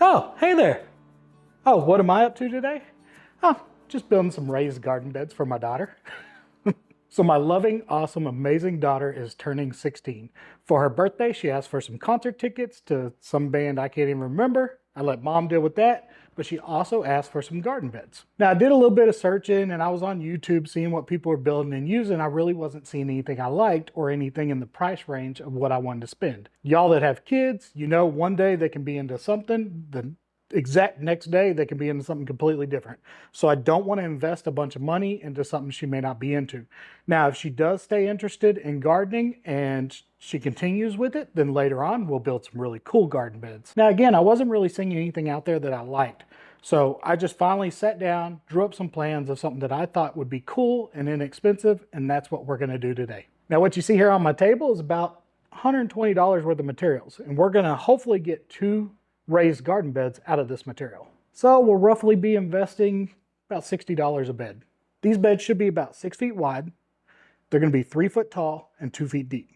Oh, hey there. Oh, what am I up to today? Oh, just building some raised garden beds for my daughter. So my loving, awesome, amazing daughter is turning 16. For her birthday, she asked for some concert tickets to some band I can't even remember. I let mom deal with that, but she also asked for some garden beds. Now I did a little bit of searching and I was on YouTube seeing what people were building and using. I really wasn't seeing anything I liked or anything in the price range of what I wanted to spend. Y'all that have kids, you know one day they can be into something, the exact next day they can be into something completely different. So I don't want to invest a bunch of money into something she may not be into. Now, if she does stay interested in gardening and she continues with it, then later on we'll build some really cool garden beds. Now, again, I wasn't really seeing anything out there that I liked. So I just finally sat down, drew up some plans of something that I thought would be cool and inexpensive, and that's what we're going to do today. Now, what you see here on my table is about $120 worth of materials, and we're going to hopefully get 2 raised garden beds out of this material. So we'll roughly be investing about $60 a bed. These beds should be about 6 feet wide. They're going to be 3 foot tall and 2 feet deep.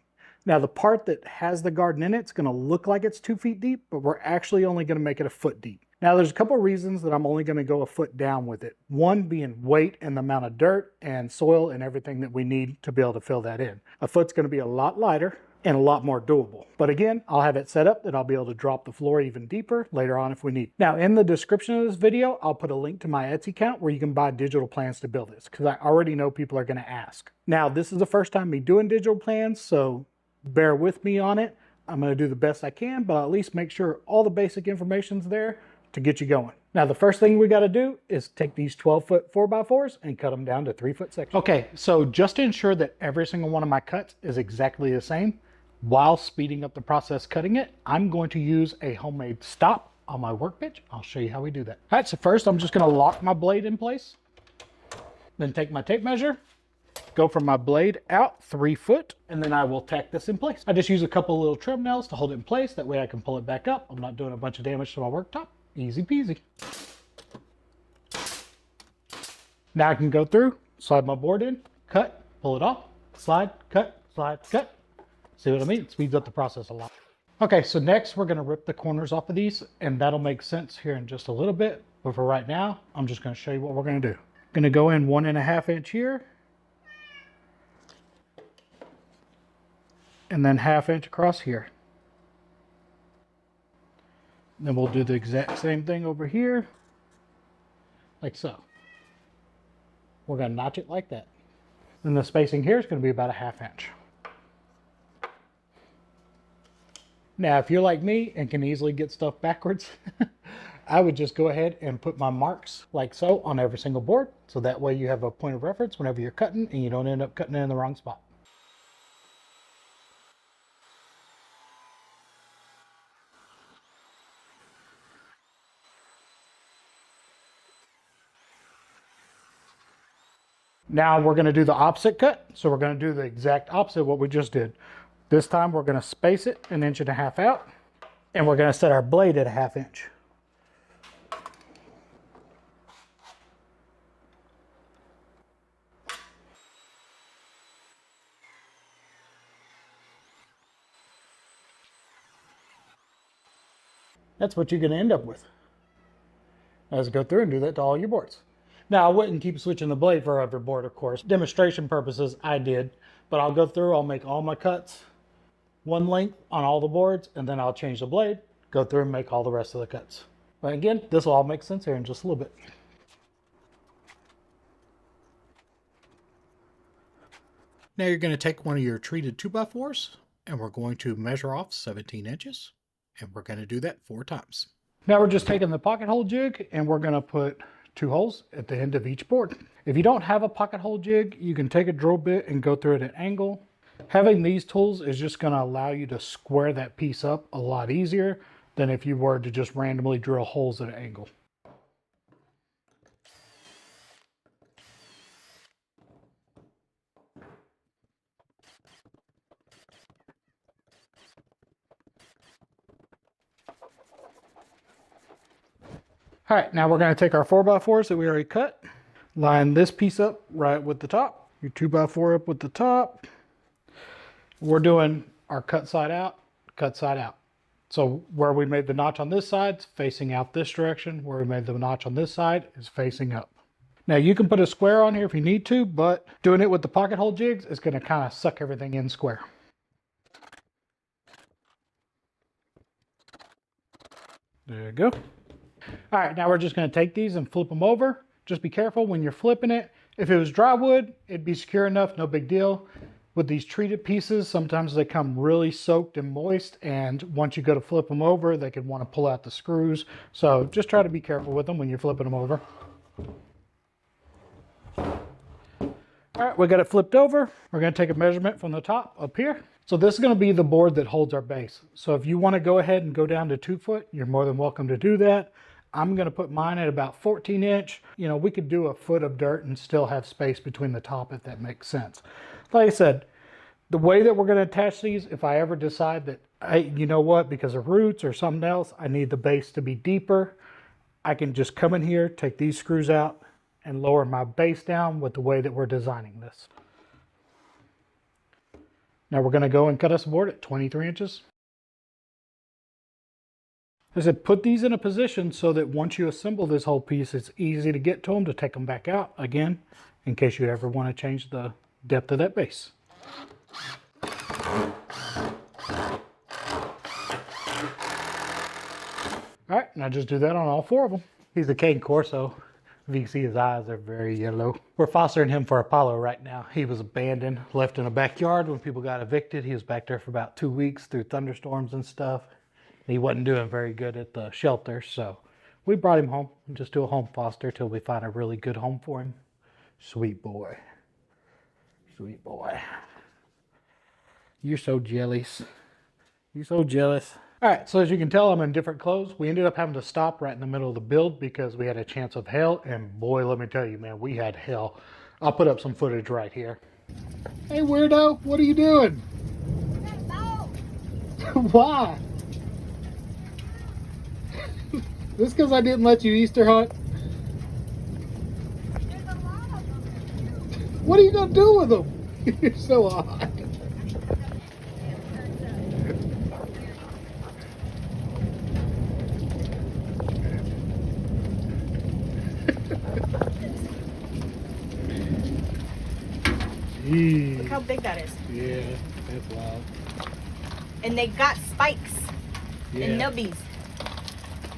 Now the part that has the garden in it's going to look like it's 2 feet deep, but we're actually only going to make it a foot deep. Now there's a couple of reasons that I'm only going to go a foot down with it. One being weight and the amount of dirt and soil and everything that we need to be able to fill that in. A foot's going to be a lot lighter and a lot more doable. But again, I'll have it set up that I'll be able to drop the floor even deeper later on if we need. Now in the description of this video, I'll put a link to my Etsy account where you can buy digital plans to build this, because I already know people are going to ask. Now this is the first time me doing digital plans, so bear with me on it. I'm going to do the best I can, but I'll at least make sure all the basic information's there to get you going. Now the first thing we got to do is take these 12-foot 4x4s and cut them down to 3-foot sections. Okay, so just to ensure that every single one of my cuts is exactly the same, while speeding up the process cutting it, I'm going to use a homemade stop on my workbench. I'll show you how we do that. All right, so first I'm just going to lock my blade in place. Then take my tape measure, go from my blade out 3 foot, and then I will tack this in place. I just use a couple little trim nails to hold it in place. That way I can pull it back up. I'm not doing a bunch of damage to my worktop. Easy peasy. Now I can go through, slide my board in, cut, pull it off, slide, cut, cut. See what I mean? It speeds up the process a lot. Okay, so next we're going to rip the corners off of these, and that'll make sense here in just a little bit. But for right now, I'm just going to show you what we're going to do. Going to go in 1.5 inch here, and then 1/2 inch across here. Then we'll do the exact same thing over here, like so. We're going to notch it like that. Then the spacing here is going to be about 1/2 inch. Now, if you're like me and can easily get stuff backwards, I would just go ahead and put my marks like so on every single board. So that way you have a point of reference whenever you're cutting and you don't end up cutting it in the wrong spot. Now we're going to do the opposite cut. So we're going to do the exact opposite of what we just did. This time we're going to space it 1.5 inches out, and we're going to set our blade at 1/2 inch. That's what you're going to end up with. Let's go through and do that to all your boards. Now I wouldn't keep switching the blade for every board, of course. Demonstration purposes, I did, but I'll go through, I'll make all my cuts one length on all the boards, and then I'll change the blade, go through and make all the rest of the cuts. But again, this will all make sense here in just a little bit. Now you're going to take one of your treated 2x4s, and we're going to measure off 17 inches, and we're going to do that 4 times. Now we're just taking the pocket hole jig, and we're going to put 2 holes at the end of each board. If you don't have a pocket hole jig, you can take a drill bit and go through at an angle. Having these tools is just going to allow you to square that piece up a lot easier than if you were to just randomly drill holes at an angle. All right, now we're going to take our 4x4s that we already cut, line this piece up right with the top, your 2x4 up with the top. We're doing our cut side out, So where we made the notch on this side is facing out this direction. Where we made the notch on this side is facing up. Now you can put a square on here if you need to, but doing it with the pocket hole jigs is going to kind of suck everything in square. There you go. All right, now we're just going to take these and flip them over. Just be careful when you're flipping it. If it was dry wood, it'd be secure enough, no big deal. With these treated pieces, sometimes they come really soaked and moist, and once you go to flip them over, they could want to pull out the screws. So just try to be careful with them when you're flipping them over. All right, we got it flipped over. We're going to take a measurement from the top up here. So this is going to be the board that holds our base. So if you want to go ahead and go down to 2 foot, you're more than welcome to do that. I'm going to put mine at about 14 inch. You know, we could do a foot of dirt and still have space between the top if that makes sense. Like I said, the way that we're going to attach these, if I ever decide that, hey, you know what, because of roots or something else, I need the base to be deeper, I can just come in here, take these screws out, and lower my base down with the way that we're designing this. Now we're going to go and cut us a board at 23 inches. I said, put these in a position so that once you assemble this whole piece, it's easy to get to them, to take them back out again, in case you ever want to change the depth of that base. All right, now just do that on all 4 of them. He's a Cane Corso. If you can see his eyes, they're very yellow. We're fostering him for Apollo right now. He was abandoned, left in a backyard when people got evicted. He was back there for about 2 weeks through thunderstorms and stuff. He wasn't doing very good at the shelter, so we brought him home and just do a home foster till we find a really good home for him. Sweet boy. Sweet boy. You're so jealous. You're so jealous. All right, so as you can tell, I'm in different clothes. We ended up having to stop right in the middle of the build because we had a chance of hail, and boy, let me tell you, man, we had hell. I'll put up some footage right here. Hey, weirdo, what are you doing? Why? This because I didn't let you Easter hunt? What are you going to do with them? You're so odd. Look how big that is. Yeah, that's wild. And they got spikes and nubbies.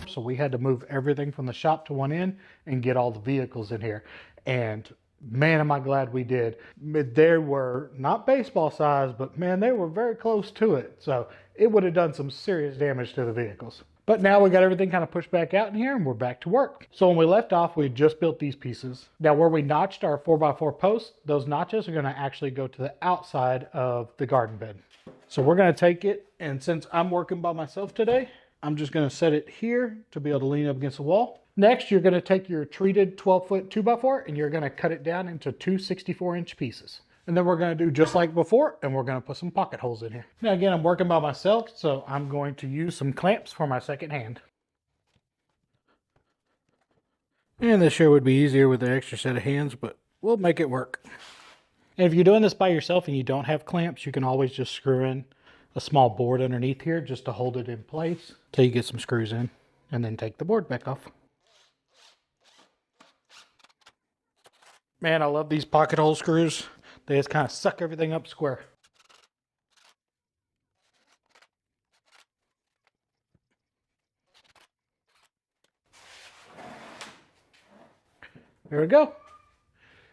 So we had to move everything from the shop to one end and get all the vehicles in here. And man, am I glad we did. They were not baseball size, but man, they were very close to it. So it would have done some serious damage to the vehicles. But now we got everything kind of pushed back out in here and we're back to work. So when we left off, we just built these pieces. Now where we notched our 4x4 posts, those notches are going to actually go to the outside of the garden bed. So we're going to take it, and since I'm working by myself today, I'm just going to set it here to be able to lean up against the wall. Next, you're going to take your treated 12-foot 2x4 and you're going to cut it down into 2 64-inch pieces. And then we're going to do just like before, and we're going to put some pocket holes in here. Now again, I'm working by myself, so I'm going to use some clamps for my second hand. And this sure would be easier with the extra set of hands, but we'll make it work. And if you're doing this by yourself and you don't have clamps, you can always just screw in a small board underneath here just to hold it in place till you get some screws in, and then take the board back off. Man, I love these pocket hole screws. They just kind of suck everything up square. There we go.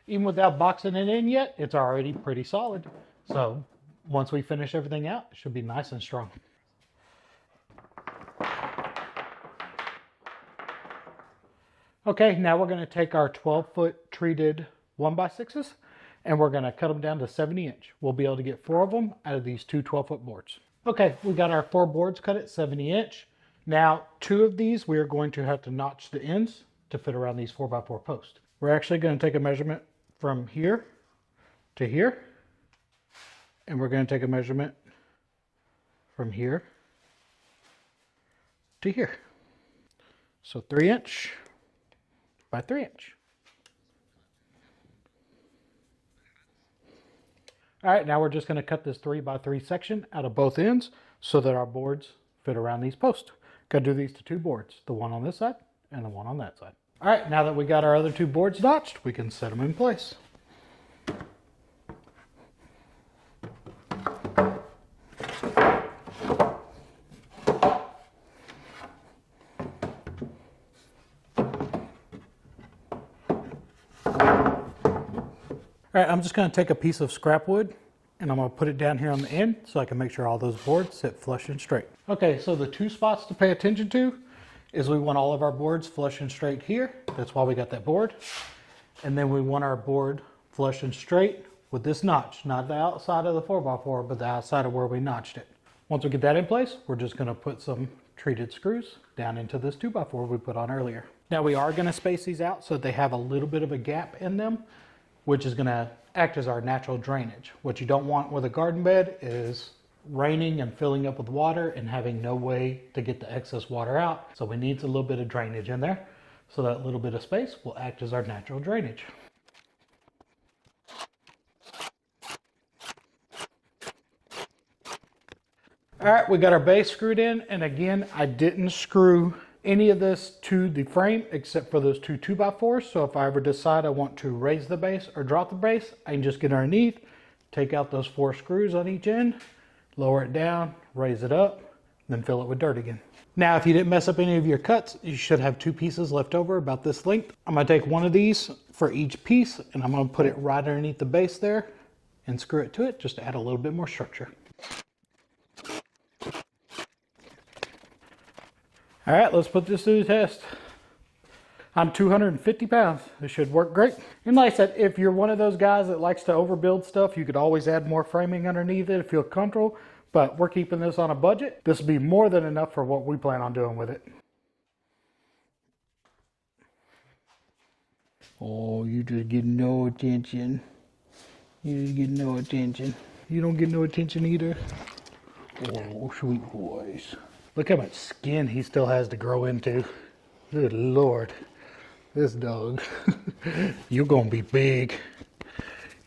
Even without boxing it in yet, it's already pretty solid. So once we finish everything out, it should be nice and strong. Okay, now we're going to take our 12-foot treated 1x6s and we're going to cut them down to 70-inch. We'll be able to get 4 of them out of these 2 12-foot boards. Okay, we got our 4 boards cut at 70-inch. Now, 2 of these we are going to have to notch the ends to fit around these 4x4 posts. We're actually going to take a measurement from here to here, and we're going to take a measurement from here to here. So 3-inch by 3-inch. All right, now we're just going to cut this 3x3 section out of both ends so that our boards fit around these posts. Gotta do these to 2 boards, the one on this side and the one on that side. All right, now that we got our other 2 boards notched, we can set them in place. All right, I'm just gonna take a piece of scrap wood and I'm gonna put it down here on the end so I can make sure all those boards sit flush and straight. Okay, so the 2 spots to pay attention to is we want all of our boards flush and straight here. That's why we got that board. And then we want our board flush and straight with this notch, not the outside of the 4x4, but the outside of where we notched it. Once we get that in place, we're just gonna put some treated screws down into this 2x4 we put on earlier. Now we are gonna space these out so they have a little bit of a gap in them, which is gonna act as our natural drainage. What you don't want with a garden bed is raining and filling up with water and having no way to get the excess water out. So we need a little bit of drainage in there. So that little bit of space will act as our natural drainage. All right, we got our base screwed in. And again, I didn't screw any of this to the frame except for those 2 2x4s. So if I ever decide I want to raise the base or drop the base, I can just get underneath, take out those 4 screws on each end, lower it down, raise it up, then fill it with dirt again. Now, if you didn't mess up any of your cuts, you should have 2 pieces left over about this length. I'm gonna take one of these for each piece and I'm gonna put it right underneath the base there and screw it to it just to add a little bit more structure. All right, let's put this to the test. I'm 250 pounds. This should work great. And like I said, if you're one of those guys that likes to overbuild stuff, you could always add more framing underneath it if you feel comfortable, but we're keeping this on a budget. This will be more than enough for what we plan on doing with it. Oh, you just get no attention. You just get no attention. You don't get no attention either. Oh, sweet boys. Look how much skin he still has to grow into. Good Lord. This dog. You're gonna be big.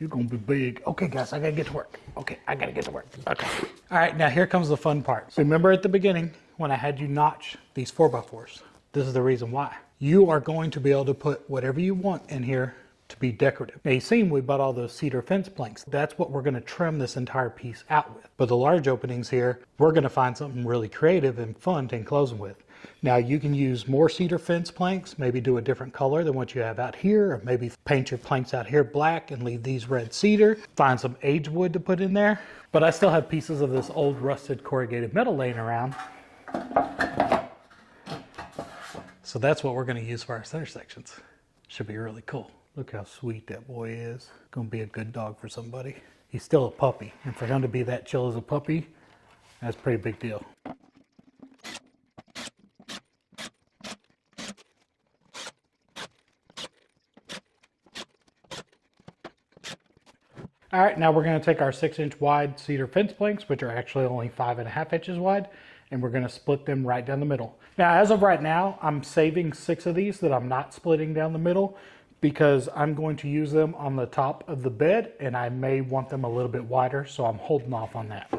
You're gonna be big. Okay, guys, I gotta get to work. Okay, I gotta get to work. Okay. All right, now here comes the fun part. So remember at the beginning when I had you notch these 4x4s? This is the reason why. You are going to be able to put whatever you want in here to be decorative. Now, you seen we bought all those cedar fence planks. That's what we're going to trim this entire piece out with. But the large openings here, we're going to find something really creative and fun to enclose them with. Now, you can use more cedar fence planks, maybe do a different color than what you have out here, or maybe paint your planks out here black and leave these red cedar. Find some aged wood to put in there. But I still have pieces of this old rusted corrugated metal laying around. So that's what we're going to use for our center sections. Should be really cool. Look how sweet that boy is. Gonna be a good dog for somebody. He's still a puppy, and for him to be that chill as a puppy, that's a pretty big deal. All right, now we're gonna take our 6-inch wide cedar fence planks, which are actually only 5.5 inches wide, and we're gonna split them right down the middle. Now, as of right now, I'm saving 6 of these that I'm not splitting down the middle, because I'm going to use them on the top of the bed and I may want them a little bit wider, so I'm holding off on that.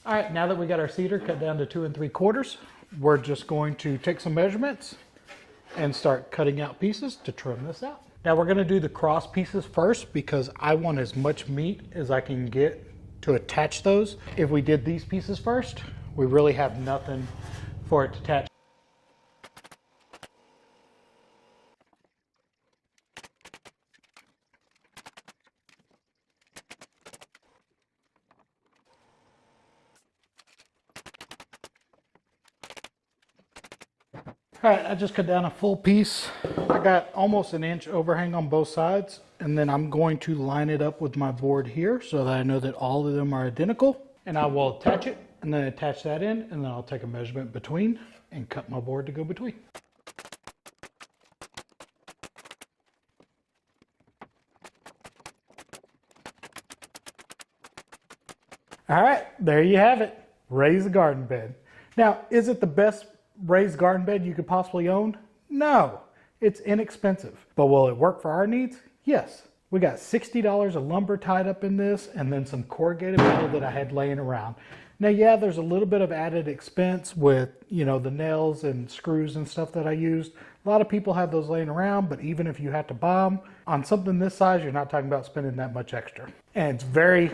All right, now that we got our cedar cut down to 2 3/4, we're just going to take some measurements and start cutting out pieces to trim this out. Now we're gonna do the cross pieces first because I want as much meat as I can get to attach those. If we did these pieces first, we really have nothing for it to attach. All right, I just cut down a full piece. I got almost an inch overhang on both sides, and then I'm going to line it up with my board here so that I know that all of them are identical. And I will attach it, and then attach that in, and then I'll take a measurement between and cut my board to go between. All right, there you have it. raised garden bed. Now, is it the best raised garden bed you could possibly own? No, it's inexpensive. But will it work for our needs? Yes. We got $60 of lumber tied up in this and then some corrugated metal that I had laying around. Now, yeah, there's a little bit of added expense with, the nails and screws and stuff that I used. A lot of people have those laying around, but even if you have to buy them, on something this size, you're not talking about spending that much extra. And it's very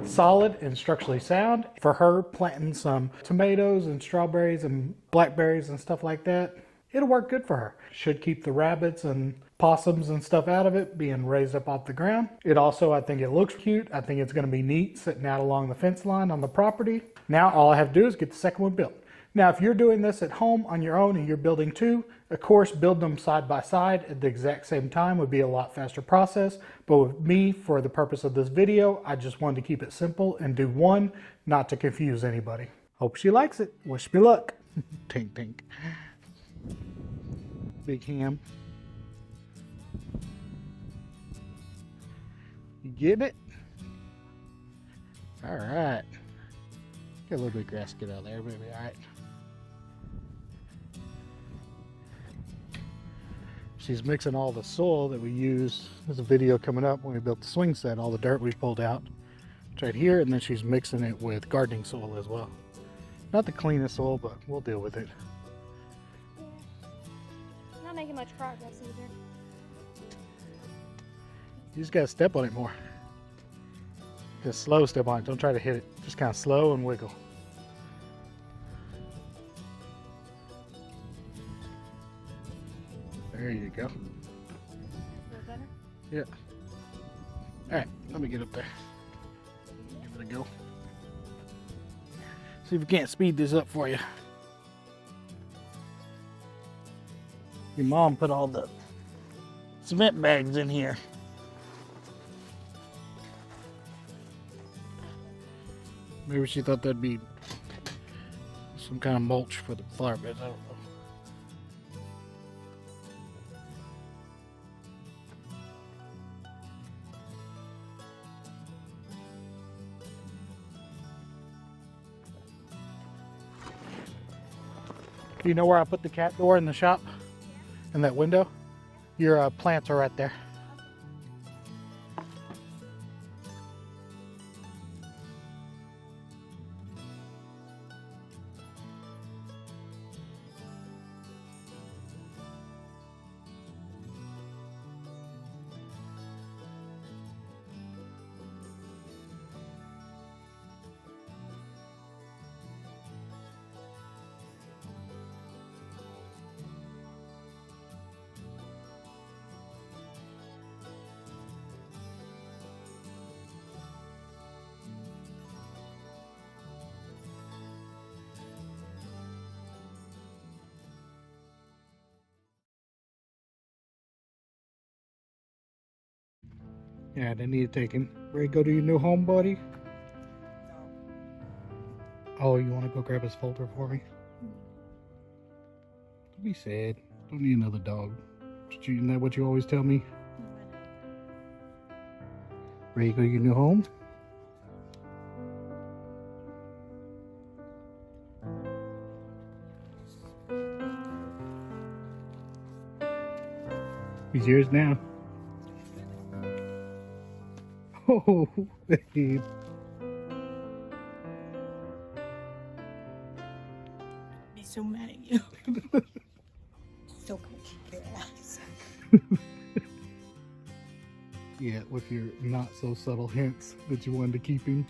solid and structurally sound. For her planting some tomatoes and strawberries and blackberries and stuff like that, it'll work good for her. Should keep the rabbits and possums and stuff out of it, being raised up off the ground. It also, I think it looks cute. I think it's going to be neat sitting out along the fence line on the property. Now all I have to do is get the second one built. Now, if you're doing this at home on your own and you're building two, of course, build them side by side at the exact same time would be a lot faster process. But with me, for the purpose of this video, I just wanted to keep it simple and do one, not to confuse anybody. Hope she likes it. Wish me luck. Tink, tink. Big ham. You getting it? All right. Got a little bit of grass to get out of there, baby. All right. She's mixing all the soil that we used. There's a video coming up when we built the swing set, all the dirt we pulled out. It's right here, and then she's mixing it with gardening soil as well. Not the cleanest soil, but we'll deal with it. Yeah. Not making much progress either. You just gotta step on it more. Just slow step on it. Don't try to hit it. Just kind of slow and wiggle. There you go. Feel better? Yeah. All right, let me get up there. Give it a go. See if we can't speed this up for you. Your mom put all the cement bags in here. Maybe she thought that'd be some kind of mulch for the flower beds. I don't know. Do you know where I put the cat door in the shop? In that window? Your plants are right there. Yeah, they need to take him. Ready to go to your new home, buddy? Oh, you want to go grab his folder for me? Don't be sad. Don't need another dog. Isn't that what you always tell me? Ready to go to your new home? He's yours now. Oh, babe. Be so mad at you. So gonna kick your ass. Yeah, with your not so subtle hints that you wanted to keep him.